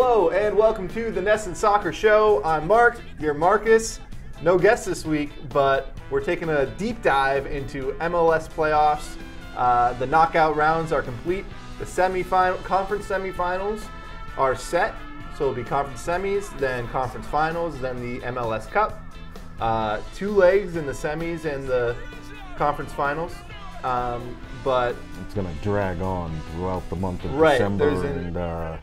Hello and welcome to the NESN Soccer Show. I'm Marc, your Marcus. No guest this week, but we're taking a deep dive into MLS playoffs. The knockout rounds are complete. The conference semifinals are set. So it'll be conference semis, then conference finals, then the MLS Cup. 2 legs in the semis and the conference finals. But it's going to drag on throughout the month of December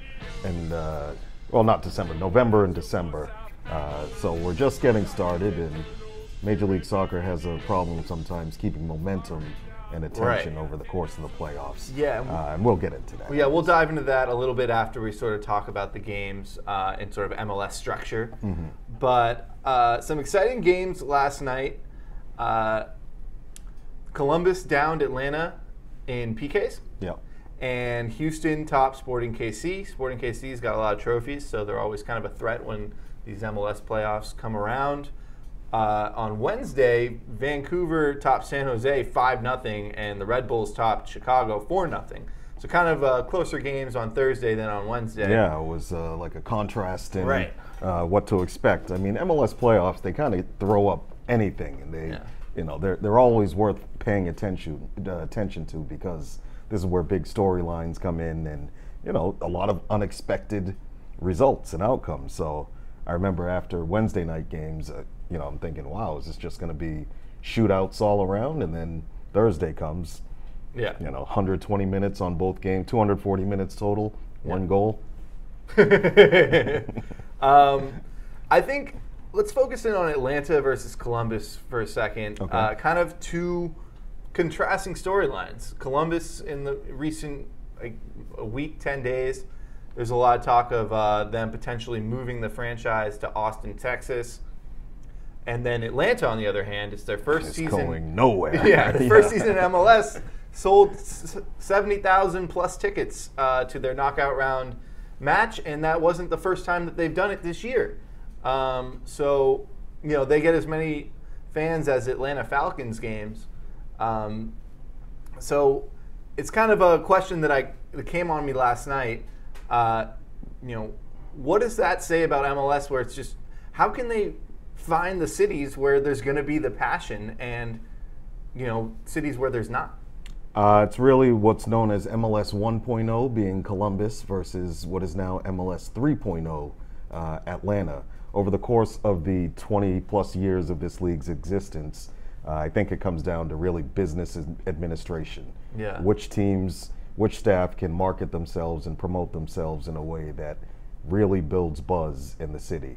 well, not December, November and December. So we're just getting started, and Major League Soccer has a problem sometimes keeping momentum and attention over the course of the playoffs. Yeah, and we'll get into that. Yeah, we'll dive into that a little bit after we sort of talk about the games and sort of MLS structure. Mm-hmm. But some exciting games last night. Columbus downed Atlanta in PKs. Yeah. And Houston topped Sporting KC. Sporting KC's got a lot of trophies, so they're always kind of a threat when these MLS playoffs come around. On Wednesday, Vancouver topped San Jose 5-0, and the Red Bulls topped Chicago 4-0. So kind of closer games on Thursday than on Wednesday. Yeah, it was like a contrast in what to expect. I mean, MLS playoffs, they kind of throw up anything, and they're always worth paying attention to, because this is where big storylines come in, and a lot of unexpected results and outcomes. So I remember after Wednesday night games, I'm thinking, wow, is this just going to be shootouts all around? And then Thursday comes, 120 minutes on both games, 240 minutes total, one goal. I think let's focus in on Atlanta versus Columbus for a second. Okay. Kind of two contrasting storylines. Columbus in the recent a week, 10 days, there's a lot of talk of them potentially moving the franchise to Austin, Texas. And then Atlanta, on the other hand, it's their first season. It's going nowhere. Yeah, first season in MLS, sold 70,000 plus tickets to their knockout round match, and that wasn't the first time that they've done it this year. So, they get as many fans as Atlanta Falcons games. So it's kind of a question that came on me last night. What does that say about MLS, where it's just, how can they find the cities where there's going to be the passion and, cities where there's not? It's really what's known as MLS 1.0 being Columbus versus what is now MLS 3.0 Atlanta. Over the course of the 20 plus years of this league's existence, I think it comes down to really business administration. Yeah. Which teams, which staff can market themselves and promote themselves in a way that really builds buzz in the city.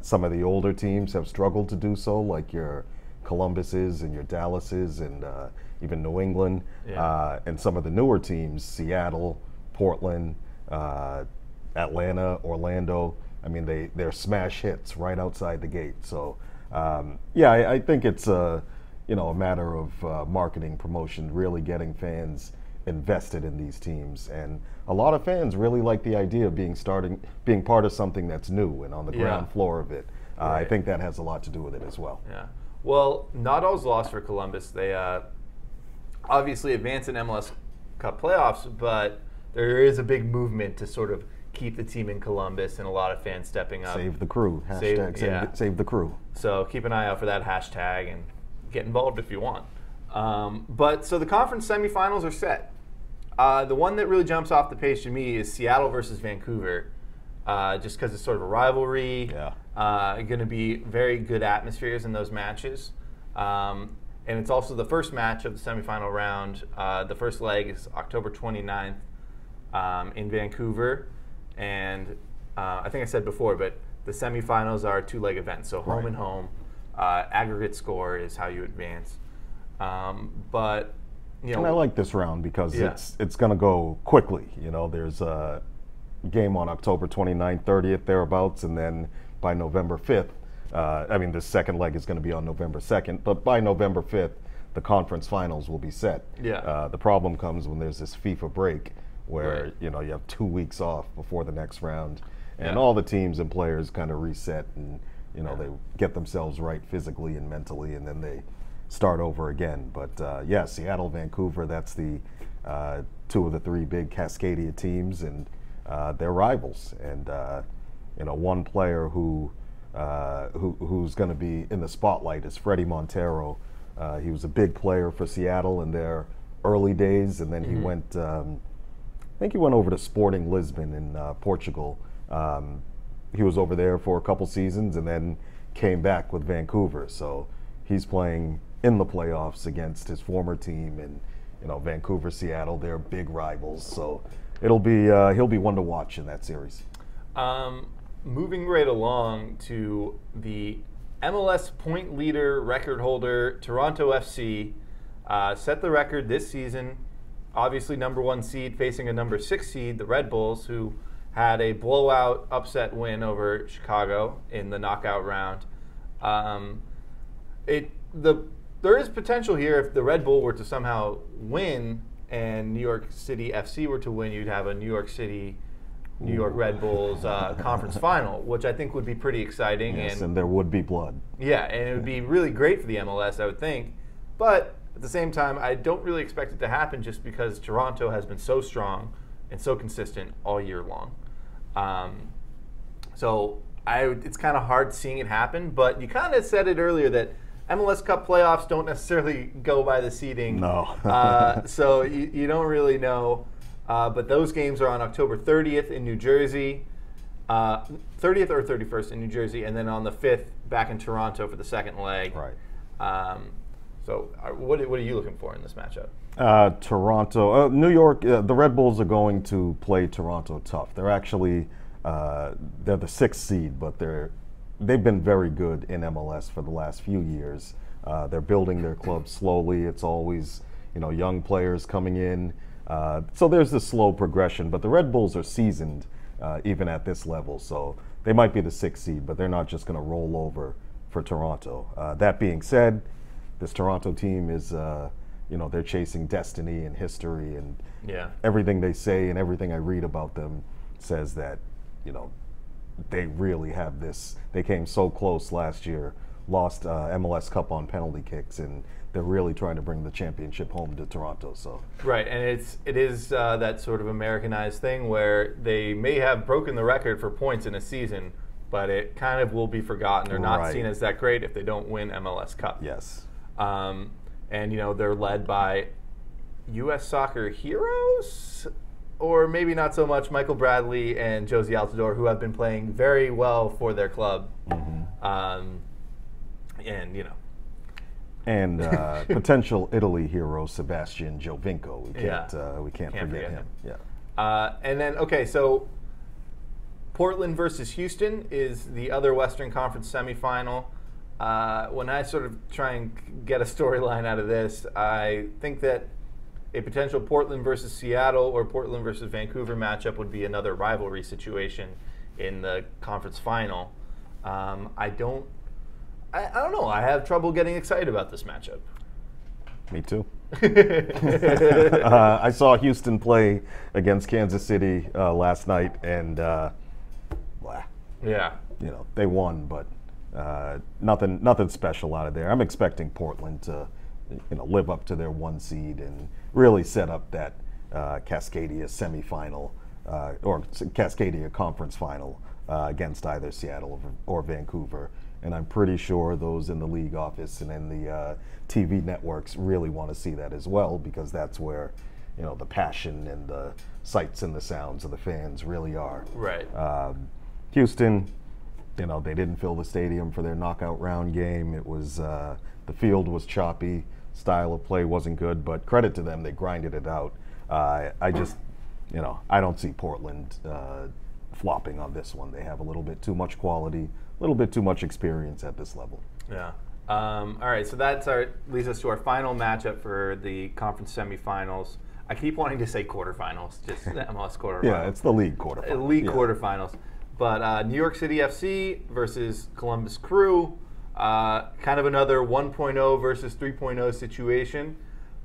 Some of the older teams have struggled to do so, like your Columbuses and your Dallases and even New England. Yeah. And some of the newer teams, Seattle, Portland, Atlanta, Orlando, I mean, they're smash hits right outside the gate. So, I think it's a matter of marketing, promotion, really getting fans invested in these teams. And a lot of fans really like the idea of being part of something that's new and on the ground floor of it. I think that has a lot to do with it as well. Yeah. Well, not all's lost for Columbus. They obviously advanced in MLS Cup playoffs, but there is a big movement to sort of keep the team in Columbus, and a lot of fans stepping up. Save the crew. Hashtag save the crew. So keep an eye out for that hashtag and get involved if you want. So the conference semifinals are set. The one that really jumps off the page to me is Seattle versus Vancouver, just because it's sort of a rivalry. Yeah. Going to be very good atmospheres in those matches. And it's also the first match of the semifinal round. The first leg is October 29th in Vancouver. And I think I said before, but the semifinals are 2-leg events, so home and home. Aggregate score is how you advance. And I like this round because it's going to go quickly. There's a game on October 29th, 30th, thereabouts, and then by November 5th, the second leg is going to be on November 2nd, but by November 5th, the conference finals will be set. Yeah. The problem comes when there's this FIFA break where you have 2 weeks off before the next round, and all the teams and players kind of reset, and they get themselves right physically and mentally, and then they start over again. But Seattle, Vancouver, that's the 2 of the 3 big Cascadia teams, and they're rivals. And one player who's going to be in the spotlight is Freddie Montero. He was a big player for Seattle in their early days, and then he went. I think he went over to Sporting Lisbon in Portugal. He was over there for a couple seasons, and then came back with Vancouver. So he's playing in the playoffs against his former team, and Vancouver, Seattle, they're big rivals. So he'll be one to watch in that series. Moving right along to the MLS point leader record holder, Toronto FC, set the record this season. Obviously, number 1 seed facing a number 6 seed, the Red Bulls, who had a blowout upset win over Chicago in the knockout round. There is potential here if the Red Bull were to somehow win and New York City FC were to win, you'd have a New York Red Bulls conference final, which I think would be pretty exciting. Yes, and there would be blood. Yeah, and it would be really great for the MLS, I would think. But at the same time, I don't really expect it to happen just because Toronto has been so strong and so consistent all year long. It's kind of hard seeing it happen, but you kind of said it earlier that MLS Cup playoffs don't necessarily go by the seeding. No. So you don't really know. But those games are on October 30th in New Jersey, 30th or 31st in New Jersey, and then on the 5th back in Toronto for the second leg. Right. What are you looking for in this matchup? Toronto, New York. The Red Bulls are going to play Toronto tough. They're actually they're the 6th seed, but they've been very good in MLS for the last few years. They're building their club slowly. It's always young players coming in. So there's this slow progression, but the Red Bulls are seasoned even at this level. So they might be the 6th seed, but they're not just going to roll over for Toronto. That being said, this Toronto team is, they're chasing destiny and history, and everything they say and everything I read about them says that, they really have this. They came so close last year, lost MLS Cup on penalty kicks, and they're really trying to bring the championship home to Toronto. So right, and it is that sort of Americanized thing where they may have broken the record for points in a season, but it kind of will be forgotten. They're not seen as that great if they don't win MLS Cup. Yes. And they're led by U.S. soccer heroes, or maybe not so much, Michael Bradley and Josie Altidore, who have been playing very well for their club. And potential Italy hero Sebastian Giovinco. We can't forget him. Yeah. And then so Portland versus Houston is the other Western Conference semifinal. When I sort of try and get a storyline out of this, I think that a potential Portland versus Seattle or Portland versus Vancouver matchup would be another rivalry situation in the conference final. I don't know. I have trouble getting excited about this matchup. Me too. I saw Houston play against Kansas City last night, and they won, but nothing special out of there. I'm expecting Portland to live up to their 1 seed and really set up that Cascadia semifinal or Cascadia conference final against either Seattle or Vancouver. And I'm pretty sure those in the league office and in the TV networks really want to see that as well, because that's where the passion and the sights and the sounds of the fans really are. Right. Houston, they didn't fill the stadium for their knockout round game. It was the field was choppy, style of play wasn't good, but credit to them, they grinded it out. I just, I don't see Portland flopping on this one. They have a little bit too much quality, a little bit too much experience at this level. Yeah. All right, so that's leads us to our final matchup for the conference semifinals. I keep wanting to say quarterfinals, just the MLS quarterfinals. Yeah, it's the league quarterfinals. Quarterfinals. But New York City FC versus Columbus Crew, kind of another 1.0 versus 3.0 situation.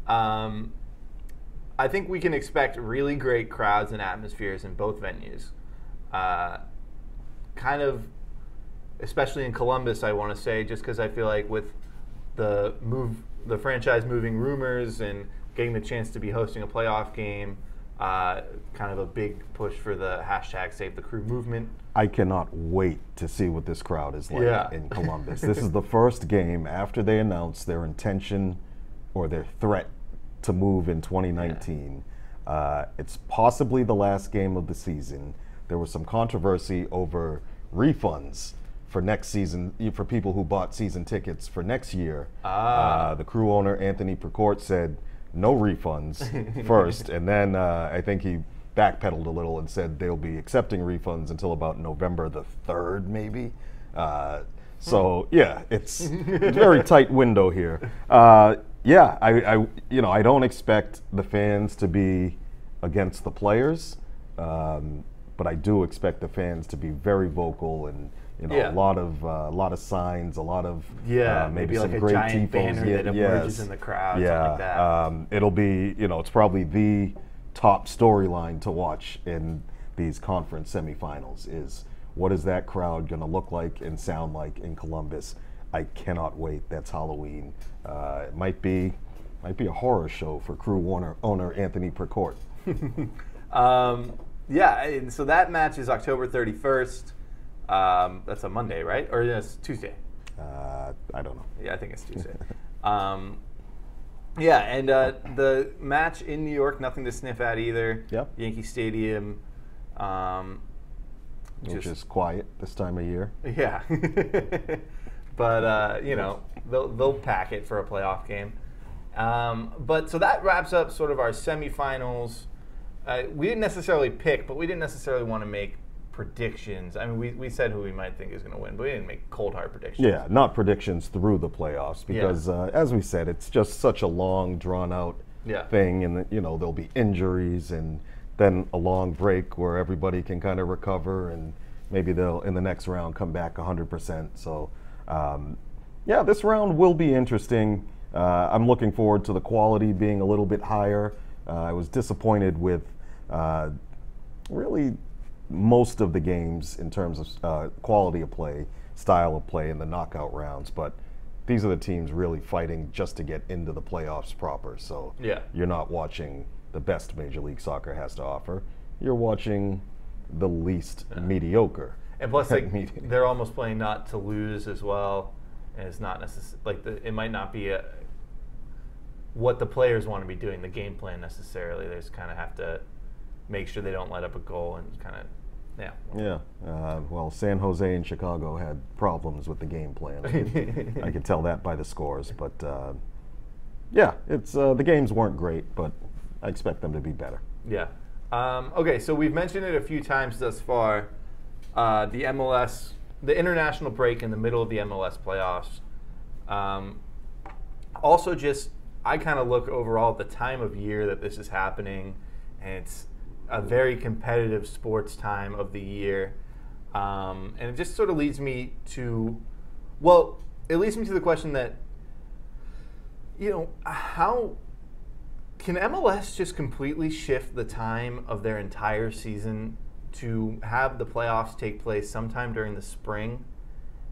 I think we can expect really great crowds and atmospheres in both venues. Kind of, especially in Columbus, I want to say, just because I feel like with the franchise moving rumors and getting the chance to be hosting a playoff game, kind of a big push for the hashtag Save the Crew movement. I cannot wait to see what this crowd is like in Columbus. This is the first game after they announced their intention or their threat to move in 2019. It's possibly the last game of the season. There was some controversy over refunds for next season for people who bought season tickets for next year. The Crew owner, Anthony Precourt, said no refunds first, and then I think he backpedaled a little and said they'll be accepting refunds until about November the 3rd, maybe. So yeah, it's a very tight window here. Yeah, I don't expect the fans to be against the players, but I do expect the fans to be very vocal and a lot of signs, a lot of maybe some like great a giant tifos. banner that emerges in the crowd, something like that. It'll be it's probably the top storyline to watch in these conference semifinals is what is that crowd going to look like and sound like in Columbus. I cannot wait. That's Halloween. It might be a horror show for Crew owner Anthony Precourt. And so that match is October 31st. That's a Monday, right? Or it's Tuesday? I don't know. Yeah, I think it's Tuesday. The match in New York, nothing to sniff at either. Yep. Yankee Stadium. Which is quiet this time of year. Yeah. But, they'll pack it for a playoff game. But so that wraps up sort of our semifinals. We didn't necessarily pick, but we didn't necessarily want to make predictions. I mean, we said who we might think is going to win, but we didn't make cold hard predictions. Yeah, not predictions through the playoffs because, as we said, it's just such a long, drawn-out thing, and there'll be injuries and then a long break where everybody can kind of recover, and maybe they'll in the next round come back 100%. So, this round will be interesting. I'm looking forward to the quality being a little bit higher. I was disappointed with really most of the games in terms of quality of play, style of play in the knockout rounds, but these are the teams really fighting just to get into the playoffs proper. So you're not watching the best Major League Soccer has to offer. You're watching the least mediocre. And plus, they're almost playing not to lose as well, and it's not necessarily it might not be what the players want to be doing, the game plan necessarily. They just kind of have to make sure they don't let up a goal and kind of, well, San Jose and Chicago had problems with the game plan. I could tell that by the scores. But, it's the games weren't great, but I expect them to be better. Yeah. Okay, so we've mentioned it a few times thus far. The MLS, the international break in the middle of the MLS playoffs. Also just, I kind of look overall at the time of year that this is happening, and it's a very competitive sports time of the year. And it just sort of leads me to, the question that, how can MLS just completely shift the time of their entire season to have the playoffs take place sometime during the spring,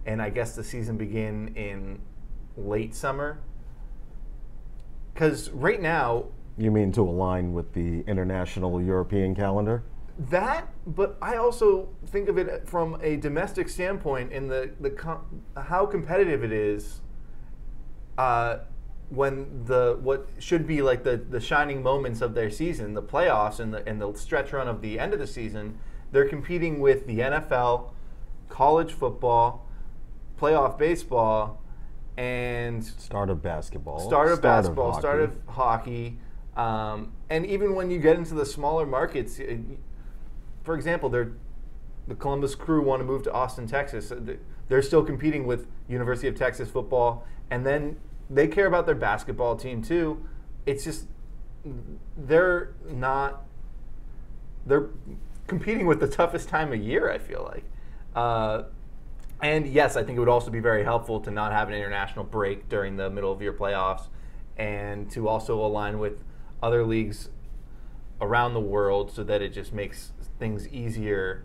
and I guess the season begin in late summer? Because right now... You mean to align with the international European calendar? That, but I also think of it from a domestic standpoint in how competitive it is when what should be like the shining moments of their season, the playoffs and the stretch run of the end of the season, they're competing with the NFL, college football, playoff baseball, and start of basketball, start of hockey, and even when you get into the smaller markets, for example, the Columbus Crew want to move to Austin, Texas. They're still competing with University of Texas football, and then they care about their basketball team too. It's just they're competing with the toughest time of year, I feel like. And yes, I think it would also be very helpful to not have an international break during the middle of your playoffs, and to also align with other leagues around the world so that it just makes things easier,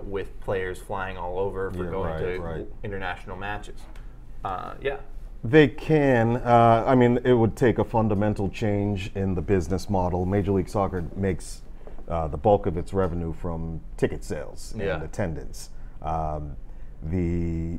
with players flying all over for going to international matches. They can. I mean, it would take a fundamental change in the business model. Major League Soccer makes the bulk of its revenue from ticket sales and attendance. The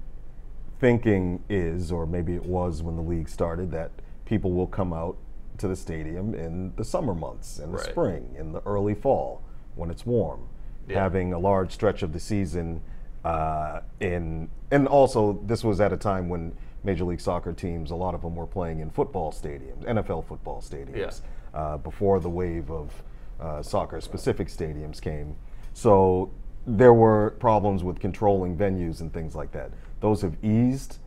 thinking is, or maybe it was when the league started, that people will come out to the stadium in the summer months, in the spring, in the early fall, when it's warm. Having a large stretch of the season and also this was at a time when Major League Soccer teams, a lot of them were playing in football stadiums, NFL football stadiums, before the wave of soccer-specific stadiums came. So there were problems with controlling venues and things like that. Those have eased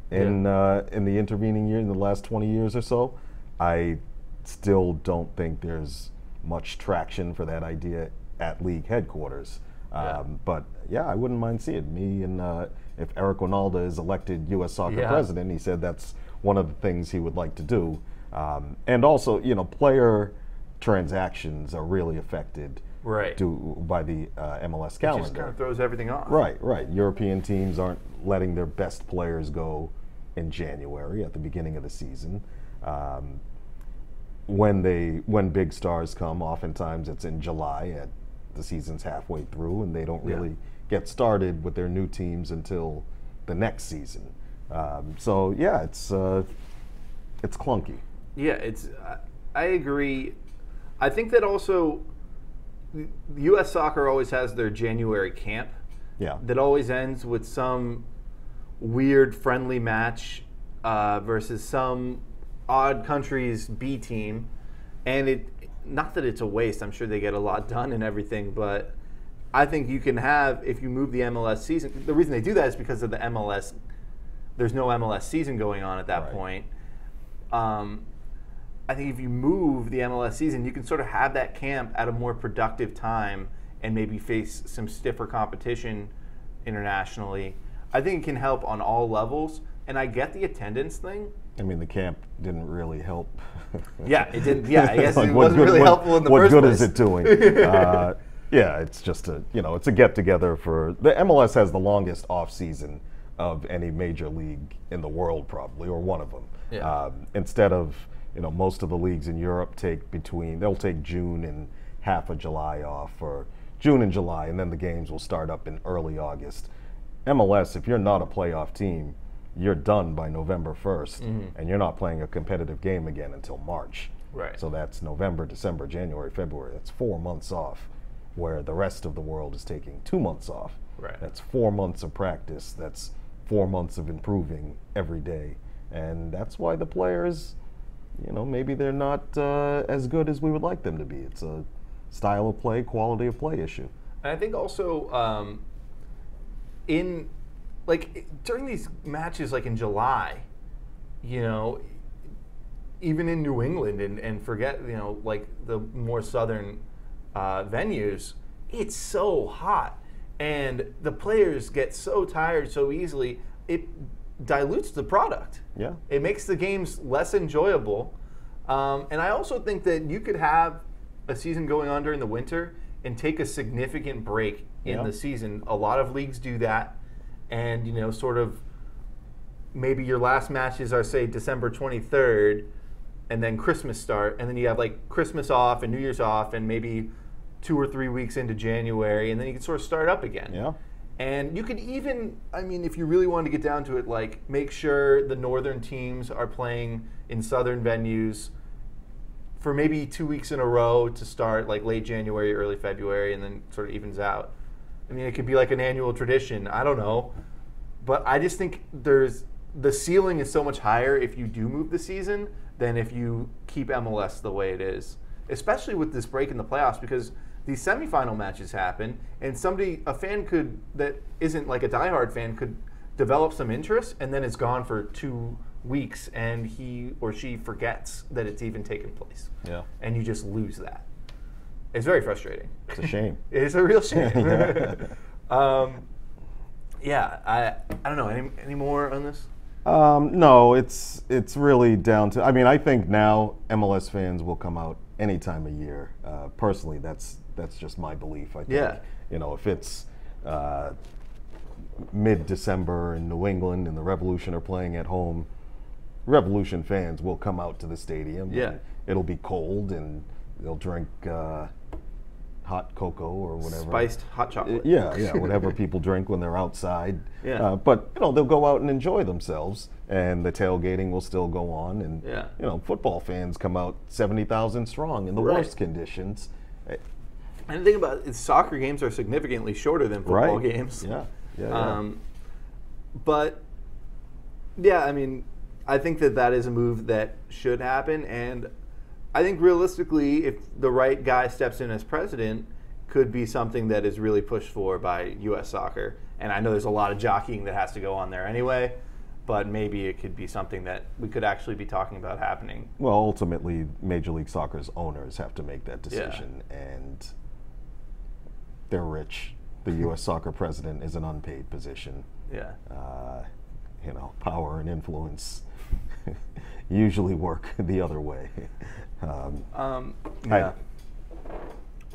in the intervening year, in the last 20 years or so. I still don't think there's much traction for that idea at league headquarters. But yeah, I wouldn't mind seeing me. And if Eric Ronaldo is elected U.S. Soccer president, he said that's one of the things he would like to do. And also, you know, player transactions are really affected by the MLS calendar. It just kind of throws everything off. Right. European teams aren't letting their best players go in January at the beginning of the season. When big stars come, oftentimes it's in July at the season's halfway through, and they don't really get started with their new teams until the next season. So yeah, it's clunky. Yeah, I agree. I think that also U.S. Soccer always has their January camp. That always ends with some weird friendly match versus some odd country's B team, and not that it's a waste. I'm sure they get a lot done and everything, but I think you can have, if you move the MLS season, the reason they do that is because of the MLS. There's no MLS season going on at that point. I think if you move the MLS season, you can sort of have that camp at a more productive time and maybe face some stiffer competition internationally. I think it can help on all levels, and I get the attendance thing. I mean, the camp didn't really help. Yeah, it didn't. Yeah, I guess like it wasn't really helpful in the first place. What good is it doing? Yeah, it's just it's a get together for the MLS has the longest off season of any major league in the world, probably, or one of them. Instead of most of the leagues in Europe they'll take June and half of July off, or June and July, and then the games will start up in early August. MLS, if you're not a playoff team, you're done by November 1st, and you're not playing a competitive game again until March. So that's November, December, January, February. That's 4 months off, where the rest of the world is taking 2 months off. That's 4 months of practice. That's 4 months of improving every day. And that's why the players, maybe they're not as good as we would like them to be. It's a style of play, quality of play issue. And I think also during these matches, like in July, even in New England and forget, like the more southern venues, it's so hot. And the players get so tired so easily, it dilutes the product. It makes the games less enjoyable. And I also think that you could have a season going on during the winter and take a significant break in the season. A lot of leagues do that. And, sort of maybe your last matches are, say, December 23rd, and then Christmas start, and then you have like Christmas off and New Year's off, and maybe 2 or 3 weeks into January, and then you can sort of start up again. And you could even, if you really wanted to get down to it, like make sure the northern teams are playing in southern venues for maybe 2 weeks in a row to start like late January, early February, and then sort of evens out. It could be like an annual tradition. I don't know. But I just think the ceiling is so much higher if you do move the season than if you keep MLS the way it is, especially with this break in the playoffs, because these semifinal matches happen, and a fan that isn't like a diehard fan could develop some interest, and then it's gone for 2 weeks, and he or she forgets that it's even taken place. And you just lose that. It's very frustrating. It's a shame. It's a real shame. I don't know. Any more on this? No, it's really down to. I think now MLS fans will come out any time of year. Personally, that's just my belief. I think if it's mid-December in New England and the Revolution are playing at home, Revolution fans will come out to the stadium. Yeah. And it'll be cold, and they'll drink hot cocoa or whatever. Spiced hot chocolate. Yeah, whatever people drink when they're outside. Yeah. But they'll go out and enjoy themselves, and the tailgating will still go on. And football fans come out 70,000 strong in the worst conditions. And the thing about it is soccer games are significantly shorter than football games. Yeah. But yeah, I mean, I think that is a move that should happen, and I think realistically, if the right guy steps in as president, could be something that is really pushed for by U.S. soccer. And I know there's a lot of jockeying that has to go on there anyway, but maybe it could be something that we could actually be talking about happening. Well, ultimately, Major League Soccer's owners have to make that decision, and they're rich. The U.S. soccer president is an unpaid position. Yeah. Power and influence usually work the other way. Yeah.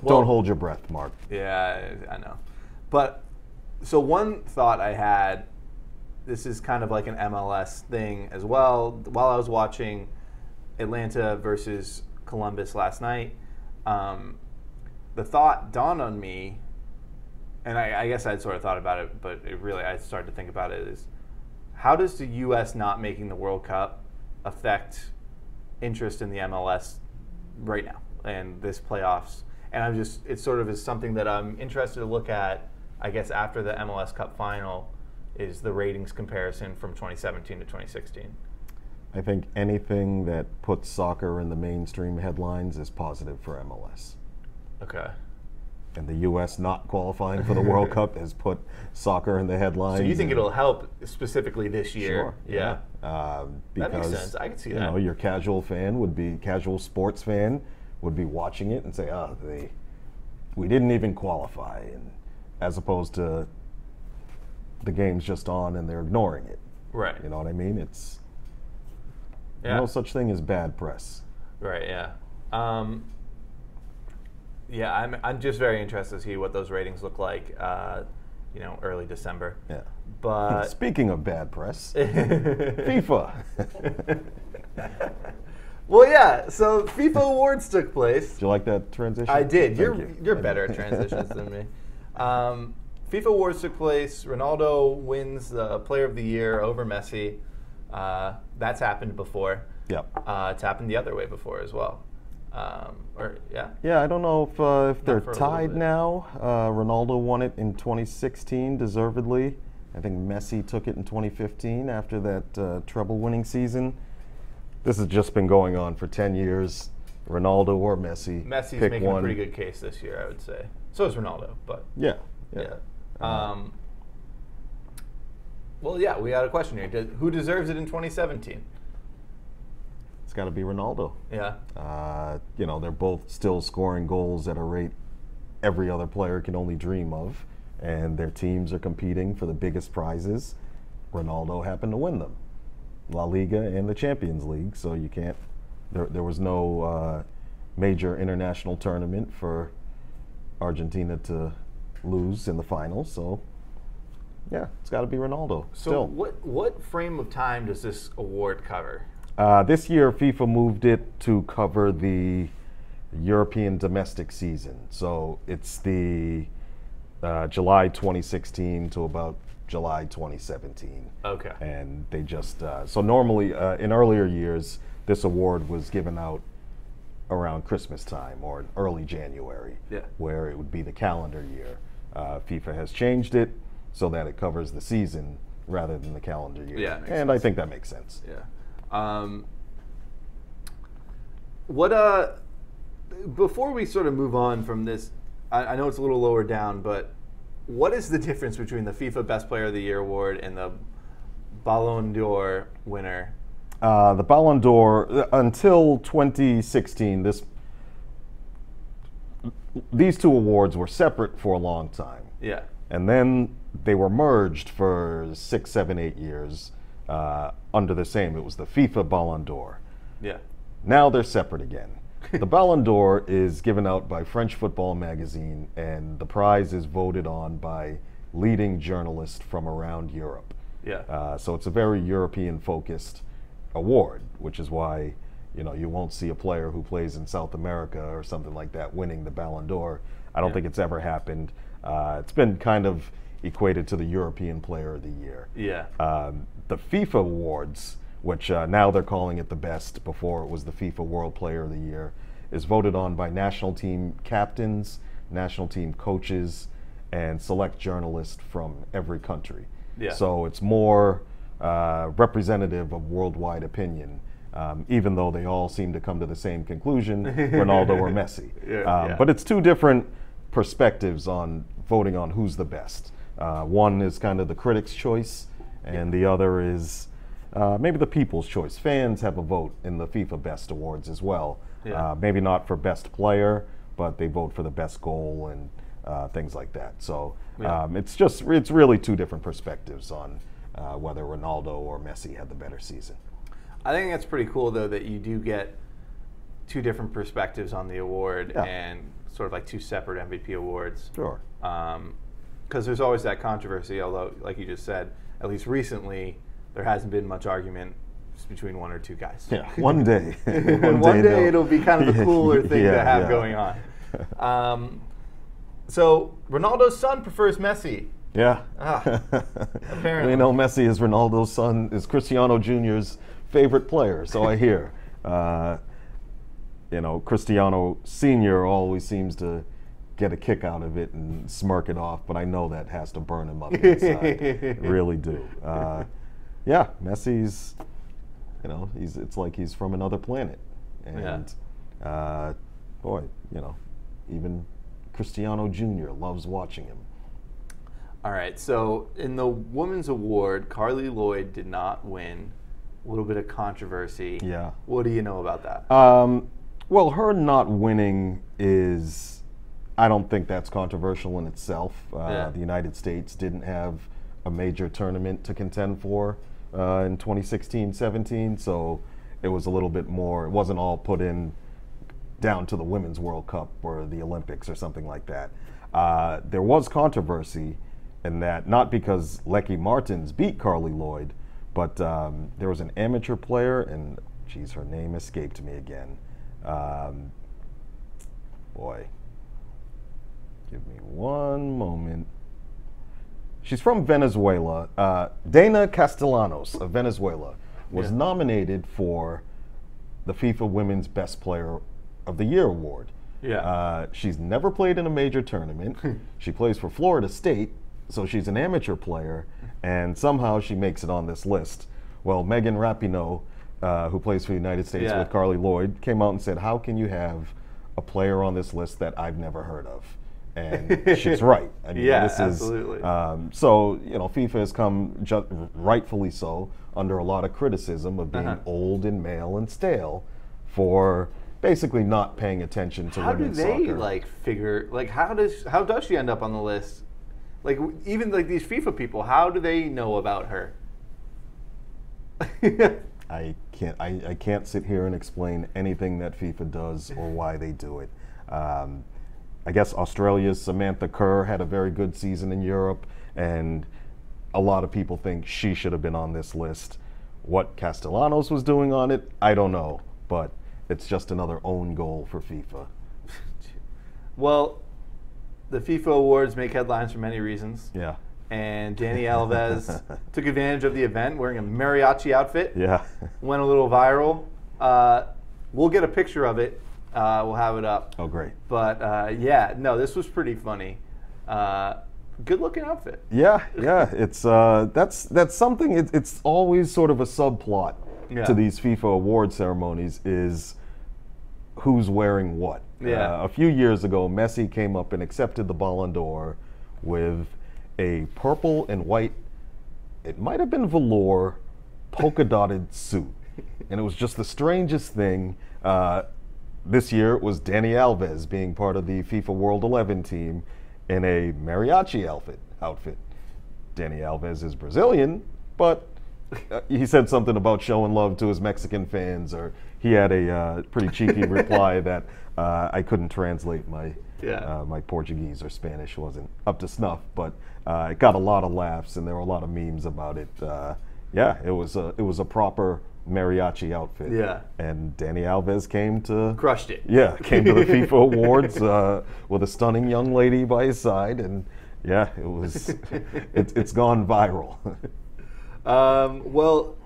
Don't hold your breath, Mark. Yeah, I know. But so one thought I had, this is kind of like an MLS thing as well. While I was watching Atlanta versus Columbus last night, the thought dawned on me, and I guess I'd sort of thought about it, but I started to think about it, is how does the U.S. not making the World Cup affect interest in the MLS right now and this playoffs? And it sort of is something that I'm interested to look at, I guess, after the MLS Cup final, is the ratings comparison from 2017 to 2016. I think anything that puts soccer in the mainstream headlines is positive for MLS. Okay. And the U.S. not qualifying for the World Cup has put soccer in the headlines. So you think it'll help specifically this year? Sure. Yeah. Because, that makes sense. I can see that. Your casual sports fan would be watching it and say, we didn't even qualify, and as opposed to the game's just on and they're ignoring it. Right. You know what I mean? It's no such thing as bad press. Right. Yeah. I'm just very interested to see what those ratings look like. Early December. Yeah. But speaking of bad press, FIFA. Well, yeah. So FIFA Awards took place. Did you like that transition? I did. Thank You're better at transitions than me. FIFA Awards took place. Ronaldo wins the Player of the Year over Messi. That's happened before. Yep. It's happened the other way before as well. Yeah, I don't know if they're tied now. Ronaldo won it in 2016, deservedly. I think Messi took it in 2015 after that treble-winning season. This has just been going on for 10 years. Ronaldo or Messi. Messi's making a pretty good case this year, I would say. So is Ronaldo, but yeah. Well, yeah, we got a question here. Who deserves it in 2017? It's got to be Ronaldo. Yeah. They're both still scoring goals at a rate every other player can only dream of, and their teams are competing for the biggest prizes. Ronaldo happened to win them, La Liga and the Champions League, so you can't. There was no major international tournament for Argentina to lose in the final, so yeah, it's got to be Ronaldo. So what frame of time does this award cover? This year, FIFA moved it to cover the European domestic season. So it's the July 2016 to about July 2017. Okay. And they just, so normally in earlier years, this award was given out around Christmas time or early January, where it would be the calendar year. FIFA has changed it so that it covers the season rather than the calendar year. Yeah, and sense. I think that makes sense. Yeah. Before we sort of move on from this, I know it's a little lower down, but what is the difference between the FIFA Best Player of the Year award and the Ballon d'Or winner? The Ballon d'Or, until 2016, these two awards were separate for a long time. Yeah. And then they were merged for 6, 7, 8 years under the same. It was the FIFA Ballon d'Or. Yeah. Now they're separate again. The Ballon d'Or is given out by French Football Magazine, and the prize is voted on by leading journalists from around Europe. Yeah. So it's a very European-focused award, which is why you won't see a player who plays in South America or something like that winning the Ballon d'Or. I don't think it's ever happened. It's been kind of equated to the European Player of the Year. Yeah. The FIFA Awards, which now they're calling it the best, before it was the FIFA World Player of the Year, is voted on by national team captains, national team coaches, and select journalists from every country. Yeah. So it's more representative of worldwide opinion, even though they all seem to come to the same conclusion, Ronaldo or Messi. But it's two different perspectives on voting on who's the best. One is kind of the critics' choice, and the other is maybe the people's choice. Fans have a vote in the FIFA Best Awards as well. Maybe not for best player, but they vote for the best goal and things like that. So it's really two different perspectives on whether Ronaldo or Messi had the better season. I think that's pretty cool, though, that you do get two different perspectives on the award and sort of like two separate MVP awards. Sure. Because there's always that controversy, although, like you just said, at least recently, there hasn't been much argument between one or two guys. Yeah, one day. one day it'll be kind of a cooler thing to have going on. So Ronaldo's son prefers Messi. Yeah. Apparently. We know Messi is Ronaldo's son, is Cristiano Jr.'s favorite player, so I hear. Cristiano Sr. always seems to get a kick out of it and smirk it off, but I know that has to burn him up inside. I really do. Messi's, it's like he's from another planet. And, even Cristiano Jr. loves watching him. All right, so in the Women's Award, Carly Lloyd did not win. A little bit of controversy. Yeah. What do you know about that? Well, her not winning is, I don't think that's controversial in itself. The United States didn't have a major tournament to contend for in 2016-17, so it was a little bit more, it wasn't all put in down to the Women's World Cup or the Olympics or something like that. There was controversy in that, not because Lecky Martins beat Carly Lloyd, but there was an amateur player, and geez, her name escaped me again. Give me one moment. She's from Venezuela. Dana Castellanos of Venezuela was nominated for the FIFA Women's Best Player of the Year award. She's never played in a major tournament. She plays for Florida State, so she's an amateur player, and somehow she makes it on this list. Well, Megan Rapinoe, who plays for the United States with Carly Lloyd, came out and said, how can you have a player on this list that I've never heard of? And she's right. I mean, absolutely. So, FIFA has come, rightfully so, under a lot of criticism of being old and male and stale for basically not paying attention to women's soccer. How does she end up on the list? Like, even like these FIFA people, how do they know about her? I can't sit here and explain anything that FIFA does or why they do it. I guess Australia's Samantha Kerr had a very good season in Europe, and a lot of people think she should have been on this list. What Castellanos was doing on it, I don't know, but it's just another own goal for FIFA. Well, the FIFA Awards make headlines for many reasons. Yeah. And Dani Alves took advantage of the event wearing a mariachi outfit. Yeah. Went a little viral. We'll get a picture of it. We'll have it up. Oh, great. But this was pretty funny. Good looking outfit. Yeah. It's that's something. It's always sort of a subplot to these FIFA award ceremonies is who's wearing what. A few years ago, Messi came up and accepted the Ballon d'Or with a purple and white, it might have been velour, polka dotted suit. And it was just the strangest thing. This year it was Dani Alves being part of the FIFA World 11 team in a mariachi outfit. Dani Alves is Brazilian, but he said something about showing love to his Mexican fans, or he had a pretty cheeky reply that I couldn't translate. My Portuguese or Spanish wasn't up to snuff, but it got a lot of laughs, and there were a lot of memes about it. Yeah, it was a proper mariachi outfit. Yeah. And Dani Alves came to Crushed it. Yeah, came to the FIFA Awards with a stunning young lady by his side, and yeah, it's gone viral. Well,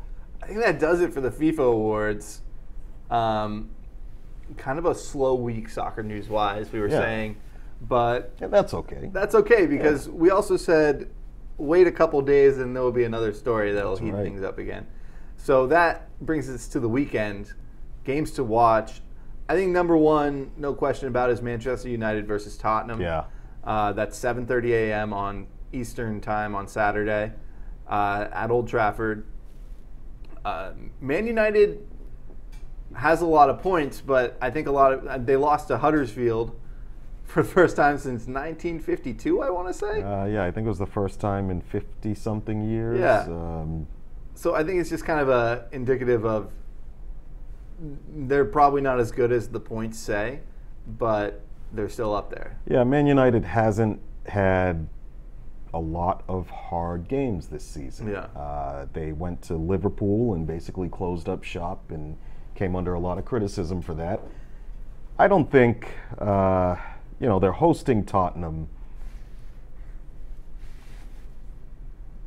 I think that does it for the FIFA Awards. Kind of a slow week soccer news wise, we were saying, but And that's okay. that's okay because we also said wait a couple days and there will be another story that'll heat things up again. So that brings us to the weekend. Games to watch. I think number one, no question about it, is Manchester United versus Tottenham. Yeah. That's 7:30 a.m. on Eastern time on Saturday at Old Trafford. Man United has a lot of points, but I think they lost to Huddersfield for the first time since 1952, I want to say. Yeah, I think it was the first time in 50-something years. Yeah. So I think it's just kind of indicative of they're probably not as good as the points say, but they're still up there. Yeah, Man United hasn't had a lot of hard games this season. Yeah. They went to Liverpool and basically closed up shop and came under a lot of criticism for that. I don't think, they're hosting Tottenham.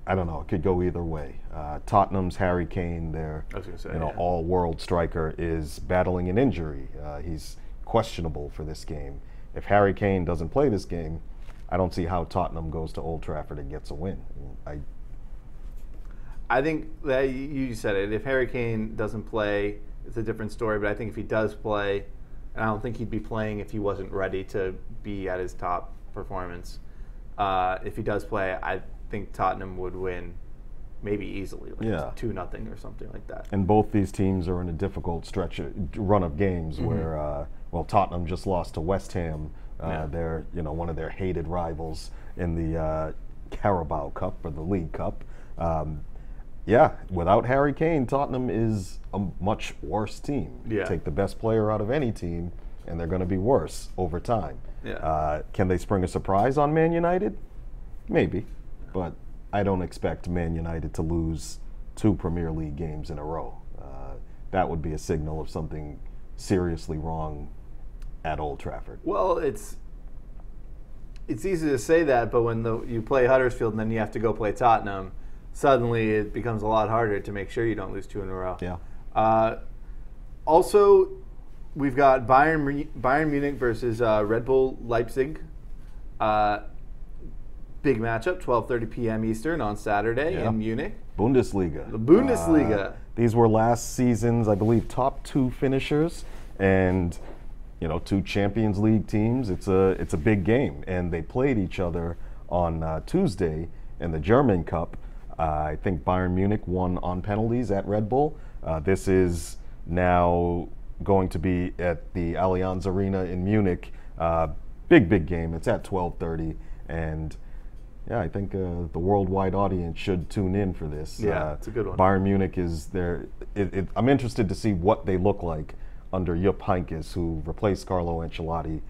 I don't know. It could go either way. Tottenham's Harry Kane, their all-world striker, is battling an injury. He's questionable for this game. If Harry Kane doesn't play this game, I don't see how Tottenham goes to Old Trafford and gets a win. I think that you said it. If Harry Kane doesn't play, it's a different story. But I think if he does play, and I don't think he'd be playing if he wasn't ready to be at his top performance. If he does play, I think Tottenham would win, maybe easily, like 2-0 or something like that. And both these teams are in a difficult run of games where, Tottenham just lost to West Ham. They're one of their hated rivals in the Carabao Cup or the League Cup. Without Harry Kane, Tottenham is a much worse team. Yeah. Take the best player out of any team, and they're going to be worse over time. Yeah. Can they spring a surprise on Man United? Maybe, but I don't expect Man United to lose 2 Premier League games in a row. That would be a signal of something seriously wrong at Old Trafford. Well, it's easy to say that, but when you play Huddersfield and then you have to go play Tottenham, suddenly it becomes a lot harder to make sure you don't lose 2 in a row. Yeah. Also, we've got Bayern Munich versus Red Bull Leipzig. Big matchup, 12:30 p.m. Eastern on Saturday in Munich. Bundesliga. The Bundesliga. These were last season's, I believe, top 2 finishers, and 2 Champions League teams. It's a big game, and they played each other on Tuesday in the German Cup. I think Bayern Munich won on penalties at Red Bull. This is now going to be at the Allianz Arena in Munich. Big game. It's at 12:30, and I think the worldwide audience should tune in for this. Yeah, it's a good one. Bayern Munich is there. I'm interested to see what they look like under Jupp Heynckes, who replaced Carlo Ancelotti.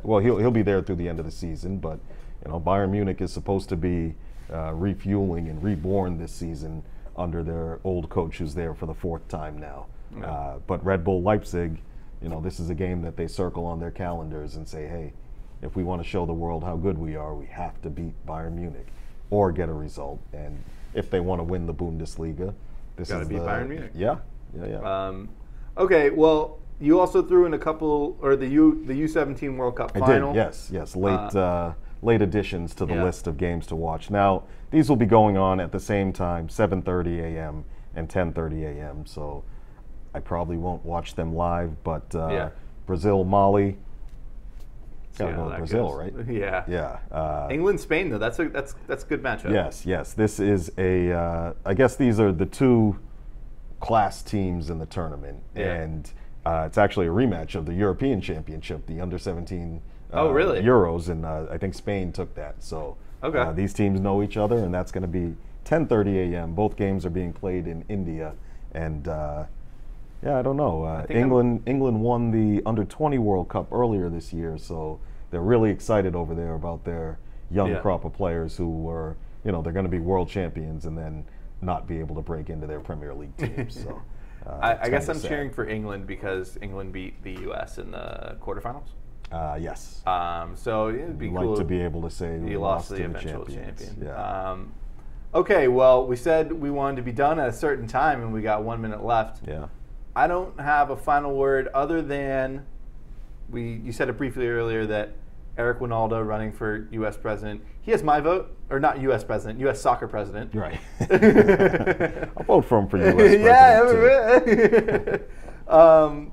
He'll be there through the end of the season, but Bayern Munich is supposed to be refueling and reborn this season under their old coach, who's there for the 4th time now. Yeah. But Red Bull Leipzig, this is a game that they circle on their calendars and say, hey, if we want to show the world how good we are, we have to beat Bayern Munich or get a result. And if they want to win the Bundesliga, this is beat Bayern Munich. Yeah. Okay, well, you also threw in a couple, or the U17 World Cup final. I did, yes. Late additions to the list of games to watch. Now, these will be going on at the same time, 7:30 a.m. and 10:30 a.m., so I probably won't watch them live, but Brazil, Mali, gotta go with Brazil, right? Yeah. Yeah. England, Spain, though, that's a good matchup. Yes. This is I guess these are the 2 class teams in the tournament, and it's actually a rematch of the European Championship, the under-17 really? Euros, and I think Spain took that. So these teams know each other, and that's going to be 10:30 a.m. Both games are being played in India, and I don't know. England won the under-20 World Cup earlier this year, so they're really excited over there about their young crop of players who were, they're going to be world champions, and then not be able to break into their Premier League teams. So I guess I'm cheering for England because England beat the U.S. in the quarterfinals. Yes. So it'd be cool to be able to say you lost to the eventual champions. champion. Yeah. Okay, well, we said we wanted to be done at a certain time, and we got 1 minute left. Yeah. I don't have a final word other than you said it briefly earlier that Eric Winalda running for U.S. president. He has my vote, or not U.S. president, U.S. soccer president. Right. I'll vote for him for U.S. president. Yeah.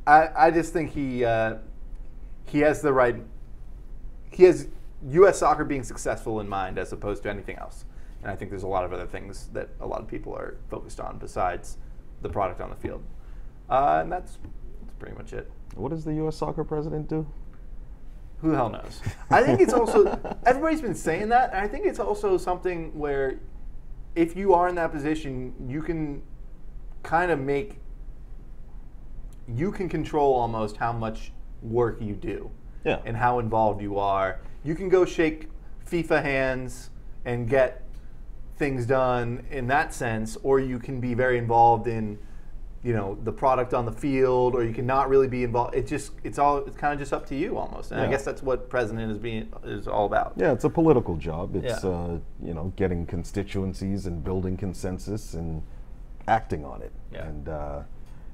I just think he has the right. He has U.S. soccer being successful in mind as opposed to anything else. And I think there's a lot of other things that a lot of people are focused on besides the product on the field. And that's pretty much it. What does the U.S. soccer president do? Who the hell knows? I think it's also, everybody's been saying that, and I think it's also something where if you are in that position, you can kind of you can control almost how much work you do and how involved you are. You can go shake FIFA hands and get things done in that sense, or you can be very involved in the product on the field, or you can not really be involved. It's kind of just up to you almost. And I guess that's what president is all about. Yeah, it's a political job. It's getting constituencies and building consensus and acting on it. Yeah. And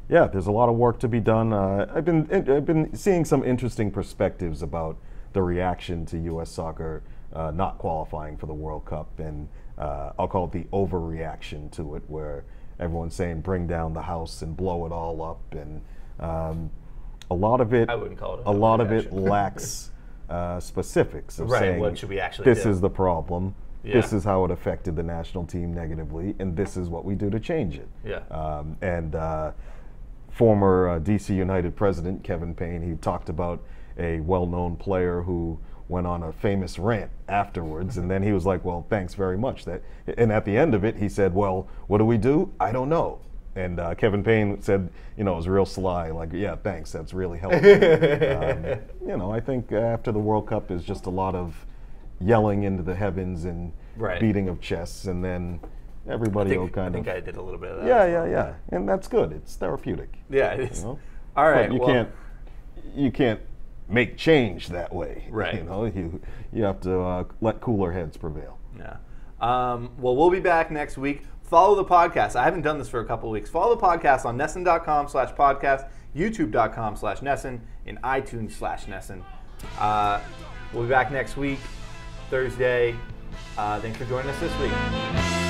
there's a lot of work to be done. I've been seeing some interesting perspectives about the reaction to U.S. soccer not qualifying for the World Cup, and I'll call it the overreaction to it, where everyone's saying bring down the house and blow it all up, and a lot of it. I wouldn't call it. A lot of it lacks specifics of saying what should we actually do? This is the problem. Yeah. This is how it affected the national team negatively, and this is what we do to change it. Yeah. Former DC United president Kevin Payne, he talked about a well-known player who went on a famous rant afterwards, and then he was like, well, thanks very much. And at the end of it, he said, well, what do we do? I don't know. And Kevin Payne said, it was real sly, like, yeah, thanks, that's really helpful. I think after the World Cup is just a lot of yelling into the heavens and beating of chests, and then everybody will kind of... I think I did a little bit of that. Yeah. And that's good. It's therapeutic. Yeah, it is. All right. But you can't make change that way. Right. You have to let cooler heads prevail. Yeah. Well, we'll be back next week. Follow the podcast. I haven't done this for a couple of weeks. Follow the podcast on NESN.com/podcast, YouTube.com/NESN, and iTunes/NESN. We'll be back next week, Thursday. Thanks for joining us this week.